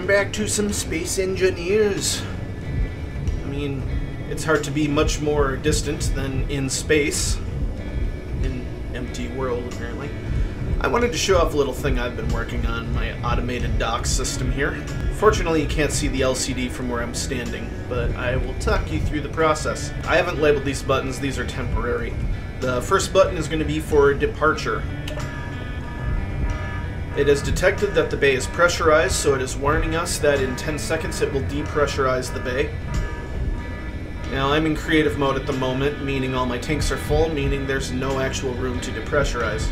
Welcome back to some Space Engineers. I mean, it's hard to be much more distant than in space. In empty world, apparently. I wanted to show off a little thing I've been working on, my automated dock system here. Fortunately, you can't see the LCD from where I'm standing, but I will talk you through the process. I haven't labeled these buttons, these are temporary. The first button is going to be for departure. It has detected that the bay is pressurized, so it is warning us that in 10 seconds it will depressurize the bay. Now I'm in creative mode at the moment, meaning all my tanks are full, meaning there's no actual room to depressurize.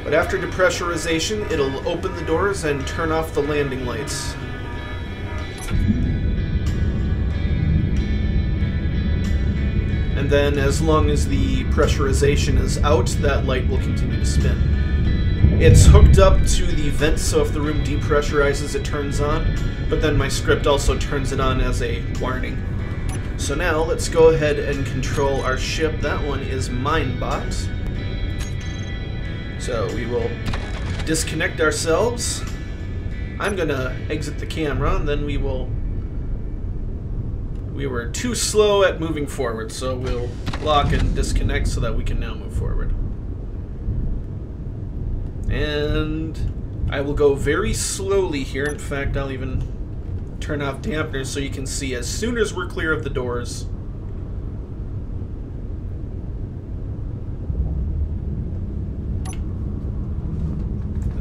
But after depressurization, it'll open the doors and turn off the landing lights. And then as long as the pressurization is out, that light will continue to spin. It's hooked up to the vents, so if the room depressurizes, it turns on, but then my script also turns it on as a warning. So now let's go ahead and control our ship. That one is Minebot. So we will disconnect ourselves. I'm gonna exit the camera, and then we were too slow at moving forward, so we'll lock and disconnect so that we can now move forward. And I will go very slowly here. In fact, I'll even turn off dampeners so you can see as soon as we're clear of the doors.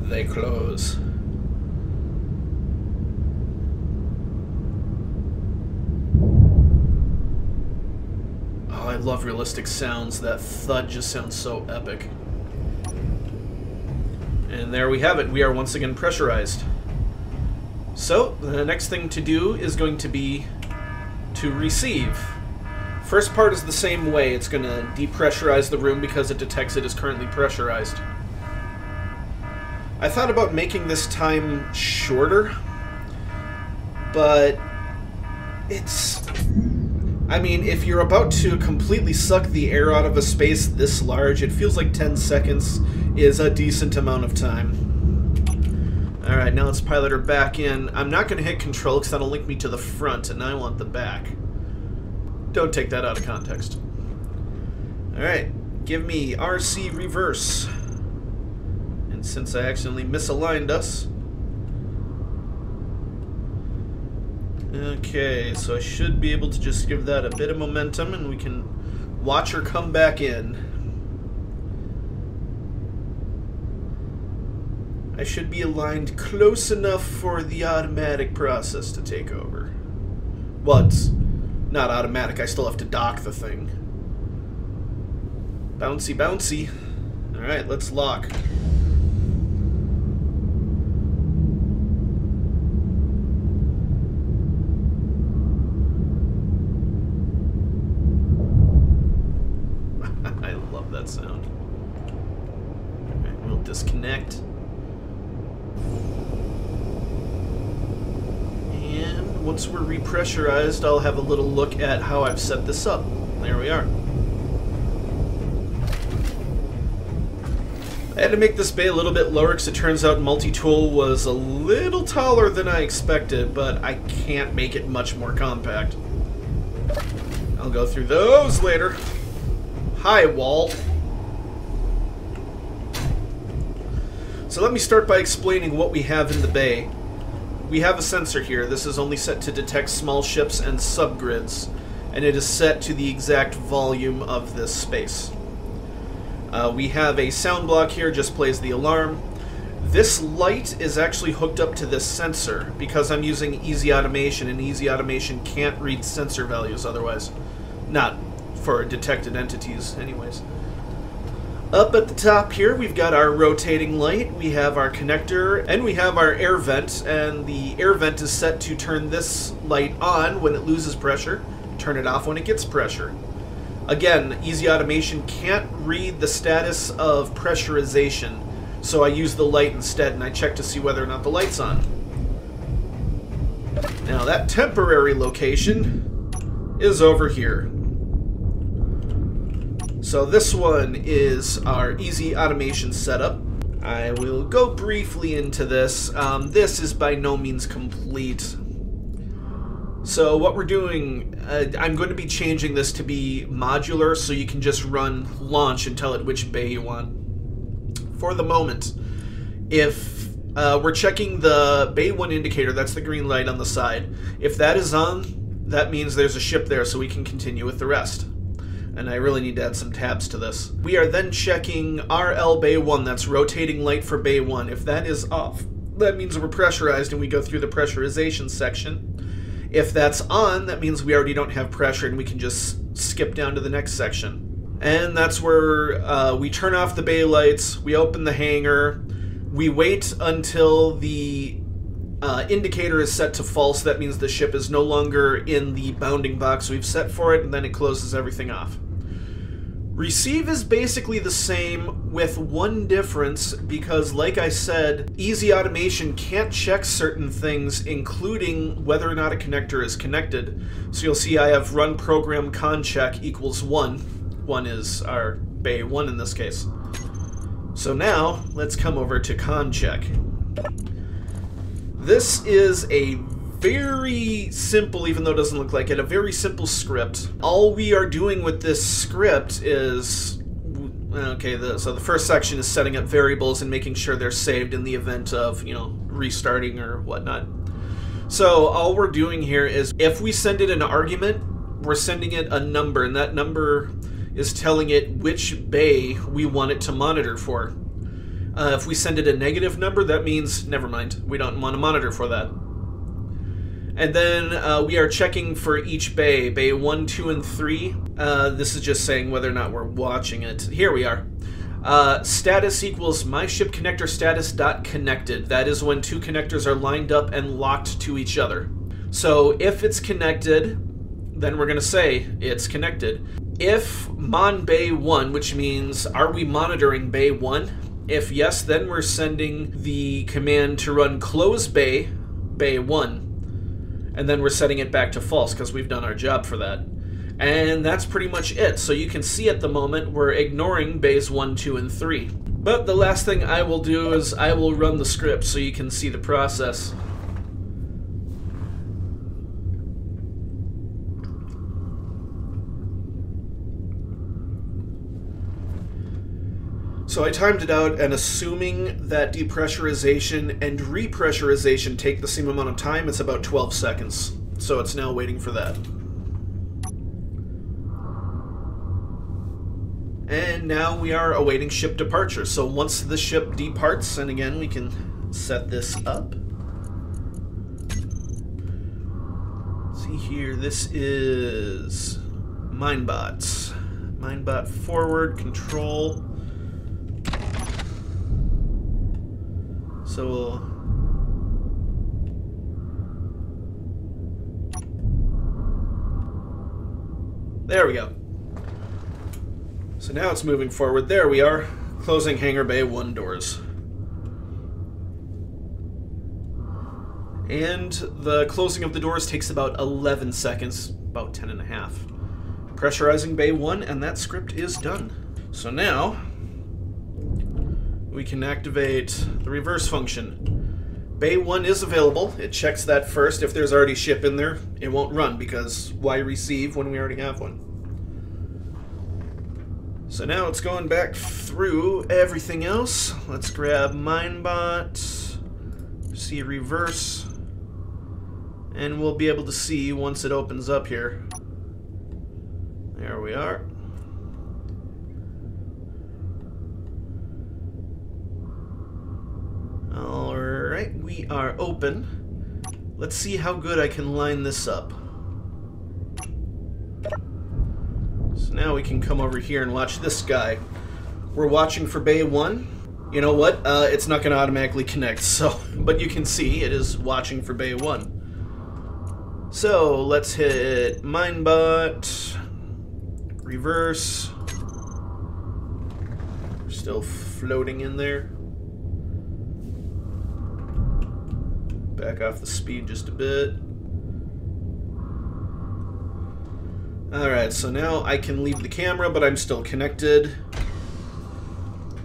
They close. Oh, I love realistic sounds. That thud just sounds so epic. And there we have it. We are once again pressurized. So, the next thing to do is going to be to receive. First part is the same way. It's going to depressurize the room because it detects it is currently pressurized. I thought about making this time shorter, but it's... I mean, if you're about to completely suck the air out of a space this large, it feels like 10 seconds is a decent amount of time. Alright, now let's pilot her back in. I'm not going to hit control because that'll link me to the front, and I want the back. Don't take that out of context. Alright, give me RC reverse. And since I accidentally misaligned us... Okay, so I should be able to just give that a bit of momentum, and we can watch her come back in. I should be aligned close enough for the automatic process to take over. Well, it's not automatic. I still have to dock the thing. Bouncy, bouncy. Alright, let's lock. I love that sound. Alright, we'll disconnect. And once we're repressurized, I'll have a little look at how I've set this up. There we are. I had to make this bay a little bit lower because it turns out Multitool was a little taller than I expected, but I can't make it much more compact. I'll go through those later. Hi, wall. So let me start by explaining what we have in the bay. We have a sensor here. This is only set to detect small ships and subgrids, and it is set to the exact volume of this space. We have a sound block here, just plays the alarm. This light is actually hooked up to this sensor because I'm using easy automation, and easy automation can't read sensor values otherwise. Not for detected entities anyways. Up at the top here, we've got our rotating light, we have our connector, and we have our air vent, and the air vent is set to turn this light on when it loses pressure, turn it off when it gets pressure. Again, easy automation can't read the status of pressurization, so I use the light instead, and I check to see whether or not the light's on. Now that temporary location is over here. So this one is our easy automation setup. I will go briefly into this. This is by no means complete. So what we're doing, I'm going to be changing this to be modular so you can just run launch and tell it which bay you want. For the moment, if we're checking the bay 1 indicator, that's the green light on the side. If that is on, that means there's a ship there so we can continue with the rest. And I really need to add some tabs to this. We are then checking RL bay 1, that's rotating light for bay 1. If that is off, that means we're pressurized and we go through the pressurization section. If that's on, that means we already don't have pressure and we can just skip down to the next section. And that's where we turn off the bay lights, we open the hangar, we wait until the indicator is set to false. That means the ship is no longer in the bounding box we've set for it, and then it closes everything off. Receive is basically the same with one difference, because like I said, Easy Automation can't check certain things, including whether or not a connector is connected. So you'll see I have run program con check equals 1. 1 is our bay 1 in this case. So now let's come over to con check. This is a very simple, even though it doesn't look like it, a very simple script. All we are doing with this script is, okay, so the first section is setting up variables and making sure they're saved in the event of, restarting or whatnot. So all we're doing here is, if we send it an argument, we're sending it a number, and that number is telling it which bay we want it to monitor for. If we send it a negative number, that means, never mind, we don't want to monitor for that. And then we are checking for each bay, bay 1, 2, and 3. This is just saying whether or not we're watching it. Here we are. Status equals my ship connector status dot connected. That is when two connectors are lined up and locked to each other. So if it's connected, then we're going to say it's connected. If mon bay 1, which means are we monitoring bay 1? If yes, then we're sending the command to run close bay 1. And then we're setting it back to false because we've done our job for that. And that's pretty much it. So you can see at the moment we're ignoring bays 1, 2, and 3. But the last thing I will do is I will run the script so you can see the process. So I timed it out, and assuming that depressurization and repressurization take the same amount of time, it's about 12 seconds. So it's now waiting for that. And now we are awaiting ship departure. So once the ship departs, and again we can set this up. Let's see here, this is Minebot. Minebot forward, control. So there we go. So now it's moving forward. There we are, closing hangar bay 1 doors. And the closing of the doors takes about 11 seconds, about 10 and a half. Pressurizing bay 1, and that script is done. So now we can activate the reverse function. Bay 1 is available. It checks that first. If there's already ship in there, it won't run, because why receive when we already have one? So now it's going back through everything else. Let's grab Minebot, see reverse, and we'll be able to see once it opens up here. There we are. Alright, we are open. Let's see how good I can line this up. So now we can come over here and watch this guy. We're watching for bay 1. You know what? It's not going to automatically connect, so but you can see it is watching for bay 1. So let's hit Minebot, reverse. We're still floating in there. Back off the speed just a bit. Alright, so now I can leave the camera, but I'm still connected.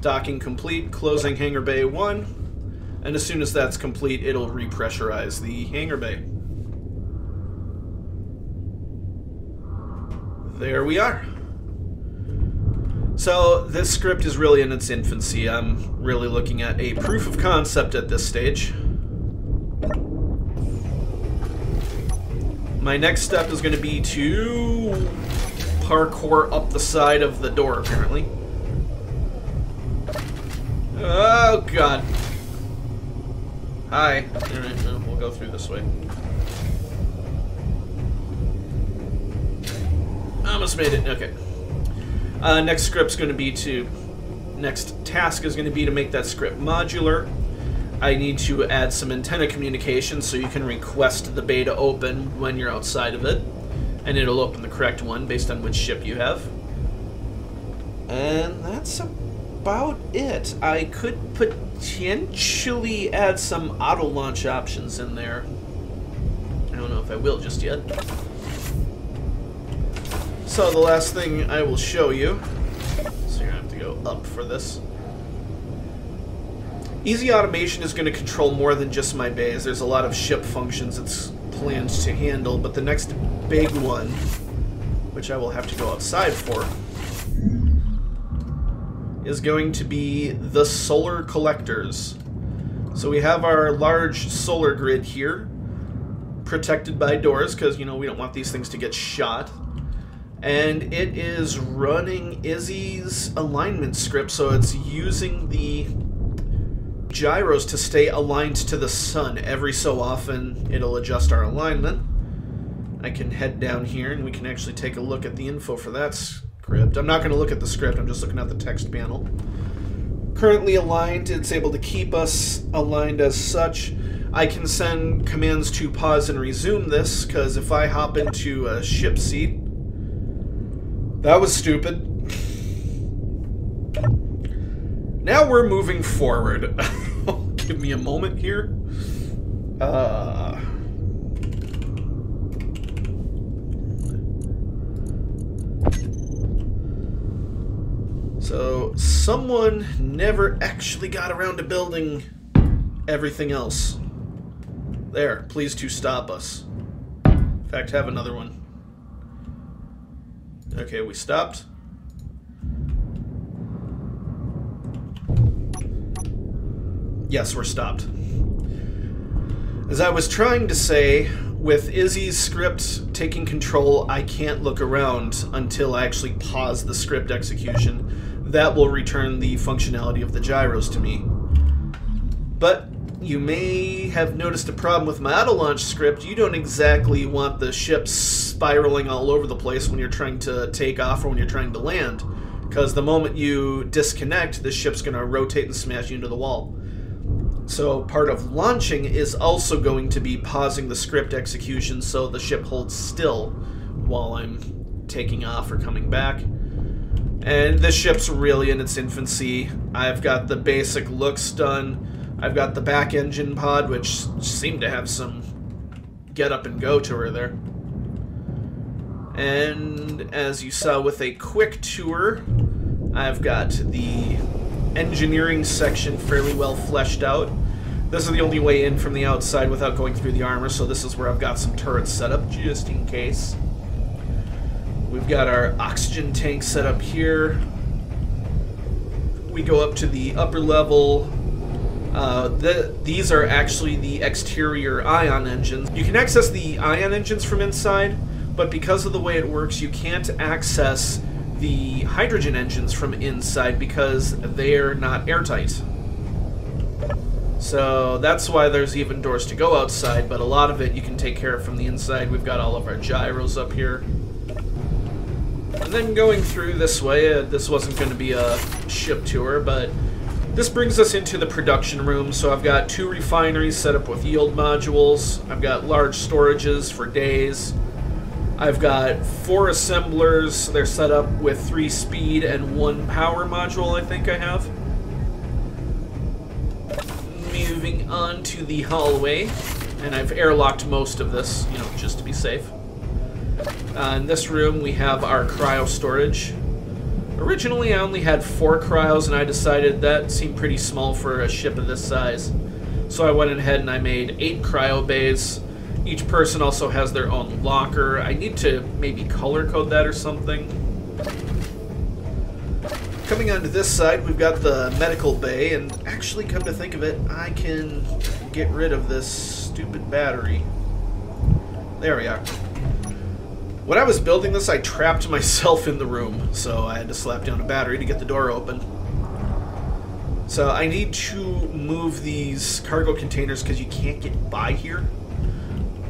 Docking complete, closing hangar bay 1, and as soon as that's complete, it'll repressurize the hangar bay. There we are. So this script is really in its infancy. I'm really looking at a proof of concept at this stage. My next step is going to be to parkour up the side of the door, apparently. Oh, God. Hi. Alright, no, we'll go through this way. Almost made it. Okay. Next script's going to be next task is going to be to make that script modular. I need to add some antenna communication so you can request the bay to open when you're outside of it. And it'll open the correct one based on which ship you have. And that's about it. I could potentially add some auto launch options in there. I don't know if I will just yet. So the last thing I will show you, so you're going to have to go up for this. Easy automation is going to control more than just my bays. There's a lot of ship functions it's planned to handle, but the next big one, which I will have to go outside for, is going to be the solar collectors. So we have our large solar grid here, protected by doors, because, you know, we don't want these things to get shot. And it is running Izzy's alignment script, so it's using the gyros to stay aligned to the sun. Every so often, it'll adjust our alignment. I can head down here, and we can actually take a look at the info for that script. I'm not going to look at the script, I'm just looking at the text panel. Currently aligned, it's able to keep us aligned as such. I can send commands to pause and resume this, because if I hop into a ship seat... That was stupid. Now we're moving forward. Give me a moment here. So, someone never actually got around to building everything else. There, please to stop us. In fact, have another one. Okay, we stopped. Yes, we're stopped. As I was trying to say, with Izzy's script taking control, I can't look around until I actually pause the script execution. That will return the functionality of the gyros to me. But you may have noticed a problem with my auto-launch script. You don't exactly want the ship spiraling all over the place when you're trying to take off or when you're trying to land, because the moment you disconnect, the ship's going to rotate and smash you into the wall. So part of launching is also going to be pausing the script execution so the ship holds still while I'm taking off or coming back. And this ship's really in its infancy. I've got the basic looks done. I've got the back engine pod, which seemed to have some get up and go to her there. And as you saw with a quick tour, I've got the engineering section fairly well fleshed out. This is the only way in from the outside without going through the armor, so this is where I've got some turrets set up just in case. We've got our oxygen tank set up here. We go up to the upper level. These are actually the exterior ion engines. You can access the ion engines from inside, but because of the way it works, you can't access the hydrogen engines from inside because they're not airtight. So that's why there's even doors to go outside, but a lot of it you can take care of from the inside. We've got all of our gyros up here. And then going through this way, this wasn't going to be a ship tour, but this brings us into the production room. So I've got 2 refineries set up with yield modules. I've got large storages for days. I've got 4 assemblers. They're set up with 3 speed and 1 power module, I think I have. Moving on to the hallway, and I've airlocked most of this, you know, just to be safe. In this room we have our cryo storage. Originally, I only had 4 cryos, and I decided that seemed pretty small for a ship of this size. So I went ahead and I made 8 cryo bays. Each person also has their own locker. I need to maybe color code that or something. Coming onto this side, we've got the medical bay, and actually, come to think of it, I can get rid of this stupid battery. There we are. When I was building this, I trapped myself in the room, so I had to slap down a battery to get the door open. So I need to move these cargo containers because you can't get by here.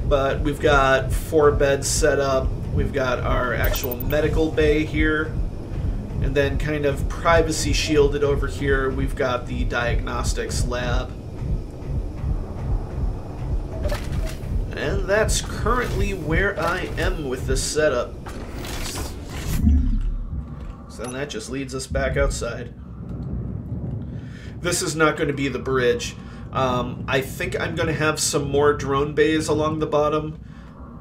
But we've got 4 beds set up. We've got our actual medical bay here. And then kind of privacy shielded over here, we've got the diagnostics lab. And that's currently where I am with this setup. So then that just leads us back outside. This is not going to be the bridge. I think I'm going to have some more drone bays along the bottom.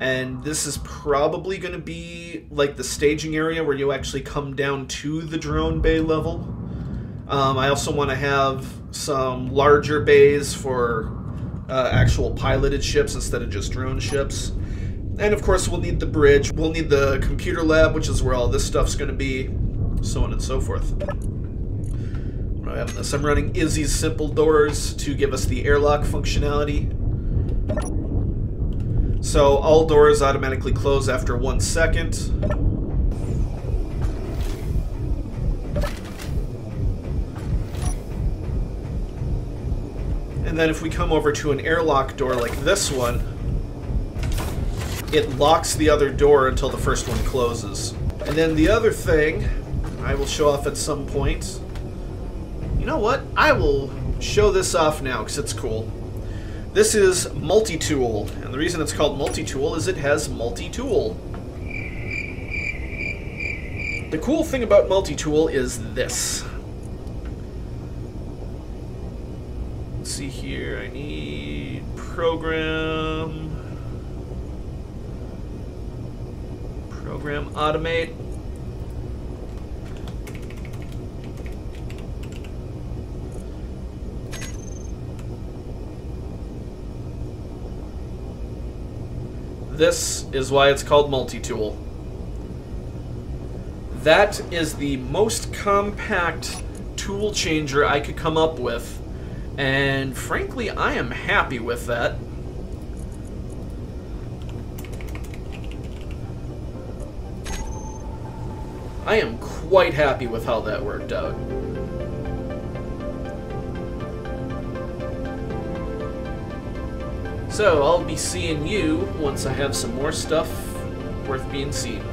And this is probably going to be like the staging area where you actually come down to the drone bay level. I also want to have some larger bays for actual piloted ships instead of just drone ships. And of course we'll need the bridge, we'll need the computer lab, which is where all this stuff's going to be, so on and so forth. What do I have in this? I'm running Izzy's simple doors to give us the airlock functionality. So all doors automatically close after 1 second. And then if we come over to an airlock door like this one, it locks the other door until the first one closes. And then the other thing I will show off at some point. You know what? I will show this off now because it's cool. This is Multitool, and the reason it's called Multitool is it has multi-tool. The cool thing about Multitool is this. Let's see here, I need program automate. This is why it's called Multitool. That is the most compact tool changer I could come up with, and frankly, I am happy with that. I am quite happy with how that worked out. So I'll be seeing you once I have some more stuff worth being seen.